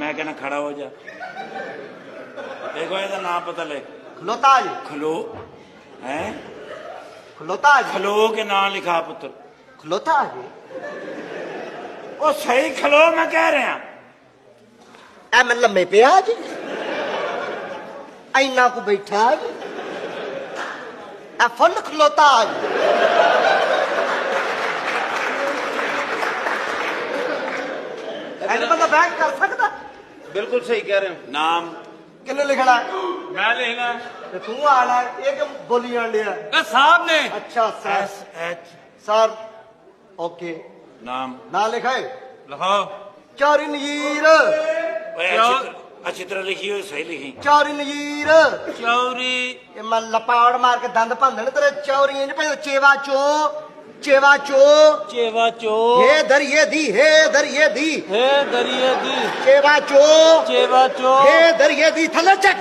मैं कहना खड़ा हो जा। देखो ਇਹਦਾ नाम पता ले। खलोता जी। खलो है खलोता जी। खलो के नाम लिखा पुत्र। खलोता जी। ओ सही खलो मैं कह रहा। ए मैं लम्मे पिया जी इन्ना को बैठा जी ए फुल खलोता जी। ऐसे बंदा बैंक कर सकता? बिल्कुल सही कह रहे हो। नाम किन्ने लिखना? मैं लिखना ते तू आना एक बोली जान लिया साहब ने। अच्छा sir S H sir okay नाम ना लिखा है लिखाओ। चारी नजीर अच्छी तरह लिखी हो सही लिखी। चारी नजीर चौरी ये मैं लपाड़ मार के दंद भंदन तेरे चौरी नहीं पे चेवा चो चेवा चो चेवा चो हे दरिये दी हे दरिये दी हे दरिये दी चेवा चो चेवा चो हे दरिये दी थले चेक